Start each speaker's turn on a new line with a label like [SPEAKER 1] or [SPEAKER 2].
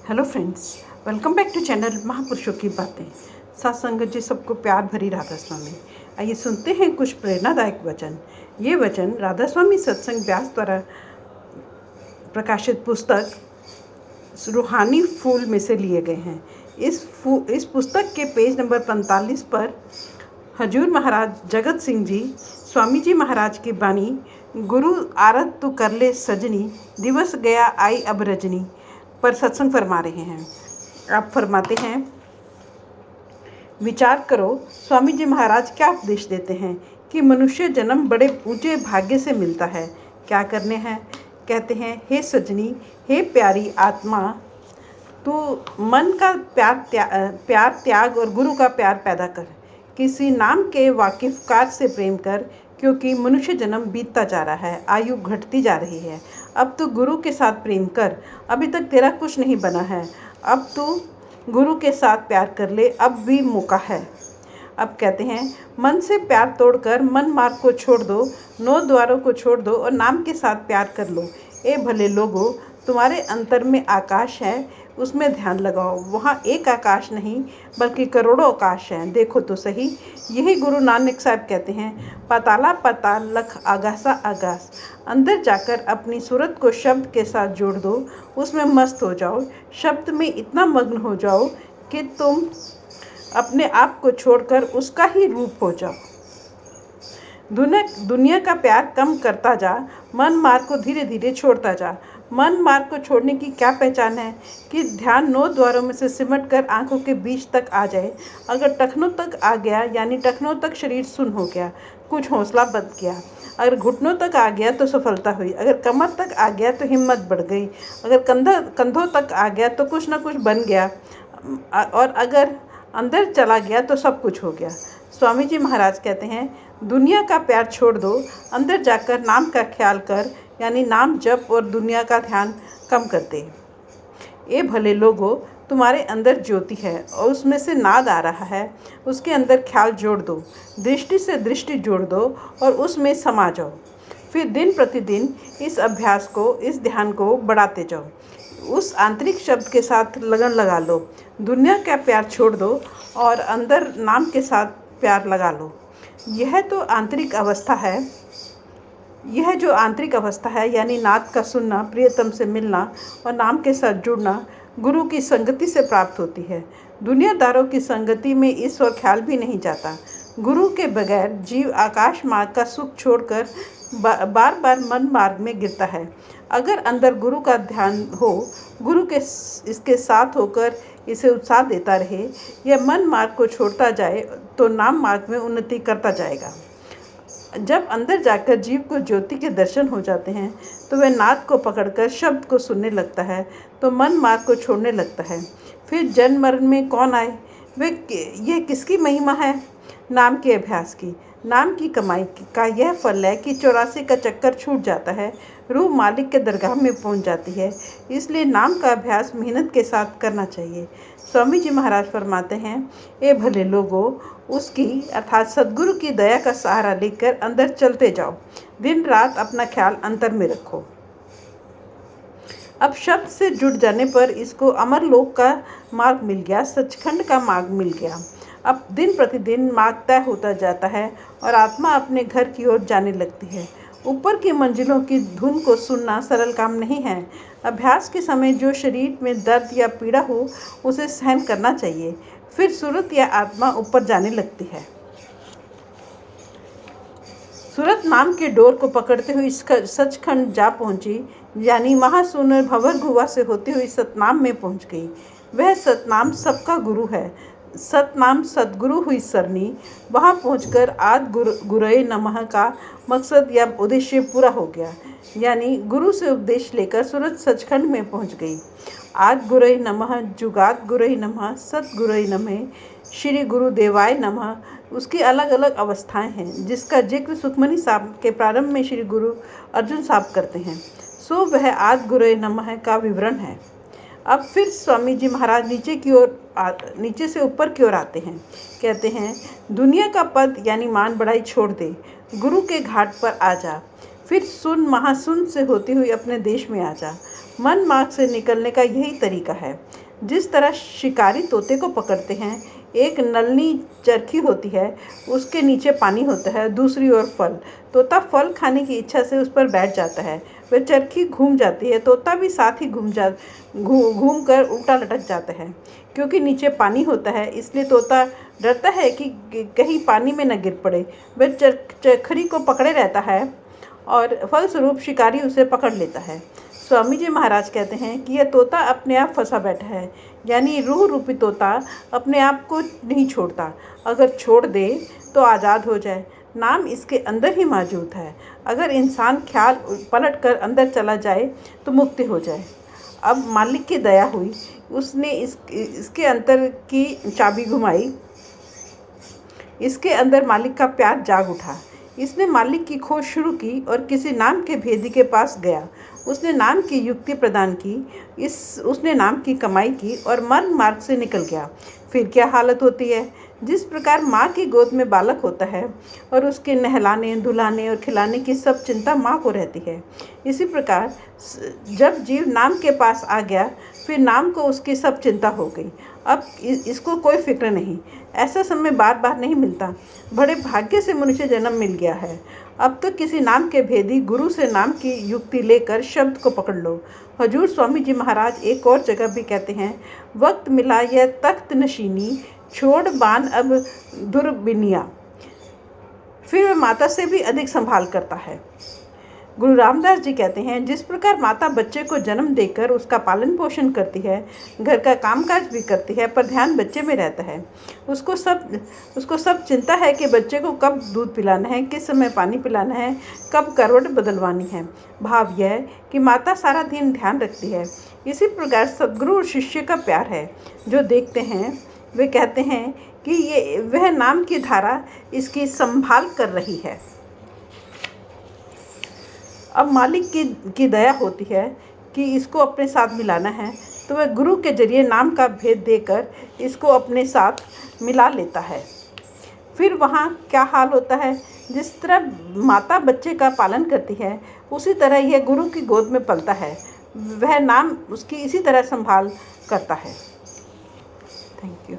[SPEAKER 1] Hello friends, welcome back to channel महापुरुषों की बातें। साथ संगत जी, सबको प्यार भरी राधा स्वामी। आइए सुनते हैं कुछ प्रेरणादायक वचन। ये वचन राधा स्वामी सत्संग व्यास द्वारा प्रकाशित पुस्तक रूहानी फूल में से लिए गए हैं। इस पुस्तक के पेज नंबर 45 पर हजूर महाराज जगत सिंह जी स्वामी जी महाराज की बानी, गुरु आरत तू कर ले सजनी, दिवस गया आई अब रजनी पर सत्संग फरमा रहे हैं। आप फरमाते हैं, विचार करो स्वामी जी महाराज क्या उपदेश देते हैं कि मनुष्य जन्म बड़े ऊंचे भाग्य से मिलता है। क्या करने हैं? कहते हैं, हे सजनी, हे प्यारी आत्मा, तू मन का प्यार त्याग और गुरु का प्यार पैदा कर। किसी नाम के वाकिफकार से प्रेम कर, क्योंकि मनुष्य जन्म बीतता जा रहा है, आयु घटती जा रही है। अब तू गुरु के साथ प्रेम कर, अभी तक तेरा कुछ नहीं बना है। अब तू गुरु के साथ प्यार कर ले, अब भी मौका है। अब कहते हैं, मन से प्यार तोड़कर मन मार्ग को छोड़ दो, 9 द्वारों को छोड़ दो और नाम के साथ प्यार कर लो। ए भले लोगो, तुम्हारे अंतर में आकाश है, उसमें ध्यान लगाओ। वहाँ एक आकाश नहीं बल्कि करोड़ों आकाश हैं, देखो तो सही। यही गुरु नानक साहब कहते हैं, पाताला पाताल लख आगासा आगास। अंदर जाकर अपनी सूरत को शब्द के साथ जोड़ दो, उसमें मस्त हो जाओ। शब्द में इतना मग्न हो जाओ कि तुम अपने आप को छोड़कर उसका ही रूप हो जाओ। दुनिया का प्यार कम करता जा, मन मार्ग को धीरे धीरे छोड़ता जा। मन मार्ग को छोड़ने की क्या पहचान है कि ध्यान 9 द्वारों में से सिमट कर आंखों के बीच तक आ जाए। अगर टखनों तक आ गया यानी टखनों तक शरीर सुन्न हो गया, कुछ हौसला बंध गया। अगर घुटनों तक आ गया तो सफलता हुई। अगर कमर तक आ गया तो हिम्मत बढ़ गई। अगर कंधों तक आ गया तो कुछ ना कुछ बन गया। और अगर अंदर चला गया तो सब कुछ हो गया। स्वामी जी महाराज कहते हैं, दुनिया का प्यार छोड़ दो, अंदर जाकर नाम का ख्याल कर, यानी नाम जप और दुनिया का ध्यान कम कर दे। ए भले लोगो, तुम्हारे अंदर ज्योति है और उसमें से नाद आ रहा है। उसके अंदर ख्याल जोड़ दो, दृष्टि से दृष्टि जोड़ दो और उसमें समा जाओ। फिर दिन प्रतिदिन इस अभ्यास को, इस ध्यान को बढ़ाते जाओ। उस आंतरिक शब्द के साथ लगन लगा लो। दुनिया का प्यार छोड़ दो और अंदर नाम के साथ प्यार लगा लो। यह जो आंतरिक अवस्था है यानी नाद का सुनना, प्रियतम से मिलना और नाम के साथ जुड़ना, गुरु की संगति से प्राप्त होती है। दुनियादारों की संगति में इस और ख्याल भी नहीं जाता। गुरु के बगैर जीव आकाश मार्ग का सुख छोड़कर बार बार मन मार्ग में गिरता है। अगर अंदर गुरु का ध्यान हो, गुरु के इसके साथ होकर इसे उत्साह देता रहे, यह मन मार्ग को छोड़ता जाए तो नाम मार्ग में उन्नति करता जाएगा। जब अंदर जाकर जीव को ज्योति के दर्शन हो जाते हैं तो वह नाद को पकड़कर शब्द को सुनने लगता है, तो मन मार्ग को छोड़ने लगता है। फिर जन्म मरण में कौन आए? यह किसकी महिमा है? नाम के अभ्यास की। नाम की कमाई का यह फल है कि 84 का चक्कर छूट जाता है, रूह मालिक के दरगाह में पहुंच जाती है। इसलिए नाम का अभ्यास मेहनत के साथ करना चाहिए। स्वामी जी महाराज फरमाते हैं, ए भले लोगों, उसकी अर्थात सदगुरु की दया का सहारा लेकर अंदर चलते जाओ। दिन रात अपना ख्याल अंतर में रखो। अब शब्द से जुड़ जाने पर इसको अमर लोक का मार्ग मिल गया, सचखंड का मार्ग मिल गया। अब दिन प्रतिदिन मार्ग तय होता जाता है और आत्मा अपने घर की ओर जाने लगती है। ऊपर की मंजिलों की धुन को सुनना सरल काम नहीं है। अभ्यास के समय जो शरीर में दर्द या पीड़ा हो, उसे सहन करना चाहिए। फिर सूरत या आत्मा ऊपर जाने लगती है। सूरत नाम के डोर को पकड़ते हुए सचखंड जा पहुंची, यानी महासुंदर भंवर गुहा से होती हुई सतनाम में पहुंच गई। वह सतनाम सबका गुरु है। सतनाम सदगुरु हुई सरनी। वहां पहुंचकर आद गुरये नमः का मकसद या उद्देश्य पूरा हो गया, यानी गुरु से उपदेश लेकर सूरत सचखंड में पहुंच गई। आद गुरये नमः, जुगाद गुरये नमः, सत गुरये नमः, श्री गुरुदेवाय नमः। उसकी अलग अलग अवस्थाएं हैं, जिसका जिक्र सुखमनी साहब के प्रारंभ में श्री गुरु अर्जुन साहब करते हैं। सो वह आद गुरये नमः का विवरण है। अब फिर स्वामी जी महाराज नीचे से ऊपर की ओर आते हैं। कहते हैं, दुनिया का पद यानी मान बढ़ाई छोड़ दे, गुरु के घाट पर आ जा। फिर सुन महासुन से होती हुई अपने देश में आ जा। मन मार्ग से निकलने का यही तरीका है। जिस तरह शिकारी तोते को पकड़ते हैं, एक नलनी चरखी होती है, उसके नीचे पानी होता है, दूसरी ओर फल। तोता फल खाने की इच्छा से उस पर बैठ जाता है, वह चरखी घूम जाती है, तोता भी साथ ही घूम कर उल्टा लटक जाता है। क्योंकि नीचे पानी होता है, इसलिए तोता डरता है कि कहीं पानी में न गिर पड़े। वह चरखड़ी को पकड़े रहता है और फलस्वरूप शिकारी उसे पकड़ लेता है। स्वामी जी महाराज कहते हैं कि यह तोता अपने आप फंसा बैठा है, यानी रूह रूपी तोता अपने आप को नहीं छोड़ता। अगर छोड़ दे तो आज़ाद हो जाए। नाम इसके अंदर ही मौजूद है। अगर इंसान ख्याल पलट कर अंदर चला जाए तो मुक्ति हो जाए। अब मालिक की दया हुई, उसने इसके अंदर की चाबी घुमाई। इसके अंदर मालिक का प्यार जाग उठा। इसने मालिक की खोज शुरू की और किसी नाम के भेदी के पास गया। उसने नाम की युक्ति प्रदान की, उसने नाम की कमाई की और मर्म मार्ग से निकल गया। फिर क्या हालत होती है? जिस प्रकार माँ की गोद में बालक होता है और उसके नहलाने, धुलाने और खिलाने की सब चिंता माँ को रहती है, इसी प्रकार जब जीव नाम के पास आ गया, फिर नाम को उसकी सब चिंता हो गई। अब इसको कोई फिक्र नहीं। ऐसा समय बार बार नहीं मिलता। बड़े भाग्य से मनुष्य जन्म मिल गया है। अब तो किसी नाम के भेदी गुरु से नाम की युक्ति लेकर शब्द को पकड़ लो। हजूर स्वामी जी महाराज एक और जगह भी कहते हैं, वक्त मिला यह तख्त नशीनी, छोड़ बान अब दुर्बिनिया। फिर वह माता से भी अधिक संभाल करता है। गुरु रामदास जी कहते हैं, जिस प्रकार माता बच्चे को जन्म देकर उसका पालन पोषण करती है, घर का कामकाज भी करती है, पर ध्यान बच्चे में रहता है। उसको सब चिंता है कि बच्चे को कब दूध पिलाना है, किस समय पानी पिलाना है, कब करवट बदलवानी है। भाव यह है कि माता सारा दिन ध्यान रखती है। इसी प्रकार सद्गुरु और शिष्य का प्यार है। जो देखते हैं वे कहते हैं कि वह नाम की धारा इसकी संभाल कर रही है। अब मालिक की दया होती है कि इसको अपने साथ मिलाना है, तो वह गुरु के जरिए नाम का भेद देकर इसको अपने साथ मिला लेता है। फिर वहाँ क्या हाल होता है? जिस तरह माता बच्चे का पालन करती है, उसी तरह यह गुरु की गोद में पलता है। वह नाम उसकी इसी तरह संभाल करता है। Thank you.